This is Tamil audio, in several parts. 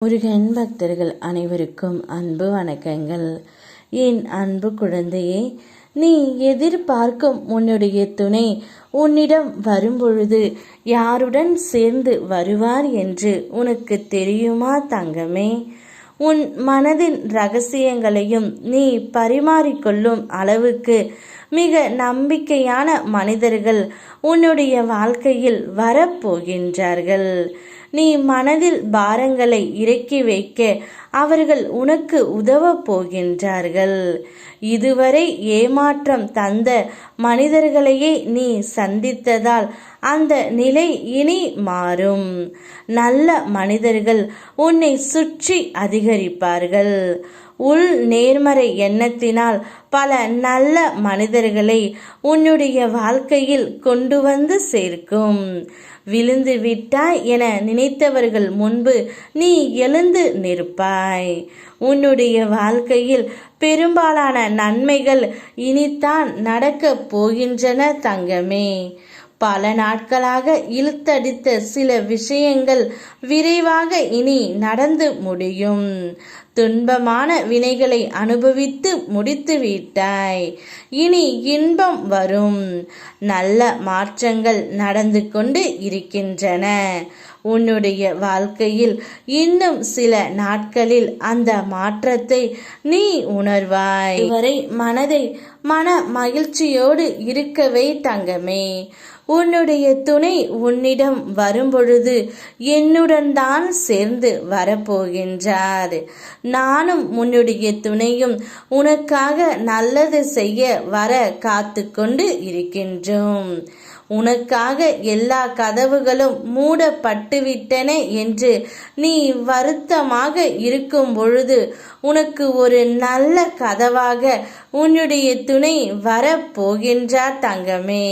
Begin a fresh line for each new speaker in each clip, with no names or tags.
முருகன் பக்தர்கள் அனைவருக்கும் அன்பு வணக்கங்கள். என் அன்பு குழந்தையே, நீ எதிர்பார்க்கும் உன்னுடைய துணை உன்னிடம் வரும்பொழுது யாருடன் சேர்ந்து வருவார் என்று உனக்கு தெரியுமா தங்கமே? உன் மனதின் ரகசியங்களையும் நீ பரிமாறிக்கொள்ளும் அளவுக்கு மிக நம்பிக்கையான மனிதர்கள் உன்னுடைய வாழ்க்கையில் வரப்போகின்றார்கள். நீ மனதில் பாரங்களை இறக்கி வைக்க அவர்கள் உனக்கு உதவ போகின்றார்கள். இதுவரை ஏமாற்றம் தந்த மனிதர்களையே நீ சந்தித்ததால் அந்த நிலை இனி மாறும். நல்ல மனிதர்கள் உன்னை சுற்றி அதிகரிப்பார்கள். உள் நேர்மறை எண்ணத்தினால் பல நல்ல மனிதர்களை உன்னுடைய வாழ்க்கையில் கொண்டு வந்து சேர்க்கும். விழுந்து விட்டாய் என நினைத்தவர்கள் முன்பு நீ எழுந்து நிற்பாய். உன்னுடைய வாழ்க்கையில் பெரும்பாலான நன்மைகள் இனித்தான் நடக்கப் போகின்றன தங்கமே. பல நாட்களாக இழுத்தடித்த சில விஷயங்கள் விரைவாக இனி நடந்து முடியும். துன்பமான வினைகளை அனுபவித்து முடித்து விட்டாய். இனி இன்பம் வரும். நல்ல மாற்றங்கள் நடந்து கொண்டு இருக்கின்றன. உன்னுடைய வாழ்க்கையில் இன்னும் சில நாட்களில் அந்த மாற்றத்தை நீ உணர்வாய். இதுவரை மனதை மன மகிழ்ச்சியோடு இருக்கவே தங்கமே. உன்னுடைய துணை உன்னிடம் வரும்பொழுது என்னுடன் தான் சேர்ந்து வரப்போகின்றார். நானும் உன்னுடைய துணையும் உனக்காக நல்லது செய்ய வர காத்து கொண்டு இருக்கின்றோம். உனக்காக எல்லா கதவுகளும் மூடப்பட்டுவிட்டன என்று நீ வருத்தமாக இருக்கும் பொழுது உனக்கு ஒரு நல்ல கதவாக உன்னுடைய துணை வரப்போகின்றார் தங்கமே.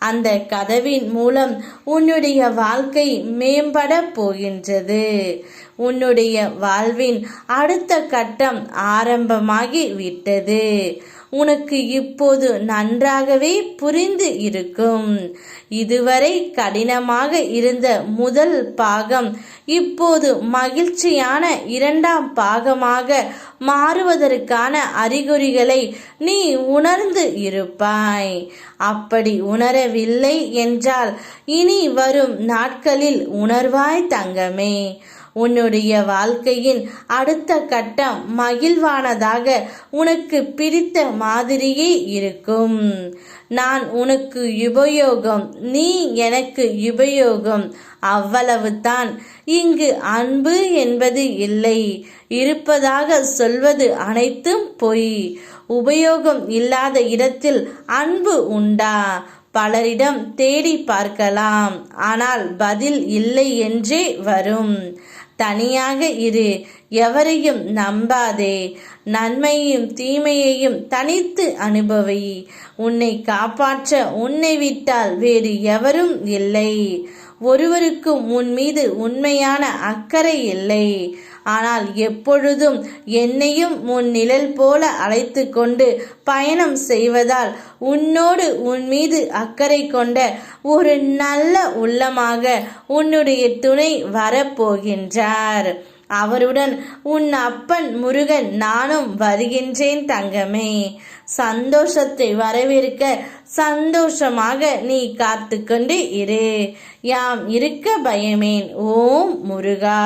அந்த கதவின் மூலம் உன்னுடைய வாழ்க்கை மேம்பட போகின்றது. உன்னுடைய வாழ்வின் அடுத்த கட்டம் ஆரம்பமாகி விட்டது. உனக்கு இப்போது நன்றாகவே புரிந்து இருக்கும். இதுவரை கடினமாக இருந்த முதல் பாகம் இப்போது மகிழ்ச்சியான இரண்டாம் பாகமாக மாறுவதற்கான அறிகுறிகளை நீ உணர்ந்து இருப்பாய். அப்படி உணரவில்லை என்றால் இனி வரும் நாட்களில் உணர்வாய் தங்கமே. உன்னுடைய வாழ்க்கையின் அடுத்த கட்டம் மகிழ்வானதாக உனக்கு பிடித்த மாதிரியே இருக்கும். நான் உனக்கு உபயோகம், நீ எனக்கு உபயோகம், அவ்வளவுதான். இங்கு அன்பு என்பது இல்லை. இருப்பதாக சொல்வது அனைத்தும் பொய். உபயோகம் இல்லாத இடத்தில் அன்பு உண்டா? பலரிடம் தேடி பார்க்கலாம், ஆனால் பதில் இல்லை என்றே வரும். தனியாக இரு, எவரையும் நம்பாதே. நன்மையையும் தீமையையும் தனித்து அனுபவி. உன்னை காப்பாற்ற உன்னை விட்டால் வேறு எவரும் இல்லை. ஒருவருக்கும் உன் மீது உண்மையான அக்கறை இல்லை. ஆனால் எப்பொழுதும் என்னையும் உன் நிழல் போல அழைத்து கொண்டு பயணம் செய்வதால் உன்னோடு உன் மீது அக்கறை கொண்ட ஒரு நல்ல உள்ளமாக உன்னுடைய துணை வரப்போகின்றார். அவருடன் உன் அப்பன் முருகன் நானும் வருகின்றேன் தங்கமே. சந்தோஷத்தை வரவேற்க சந்தோஷமாக நீ காத்து கொண்டு இரு. யாம் இருக்க பயமேன். ஓம் முருகா.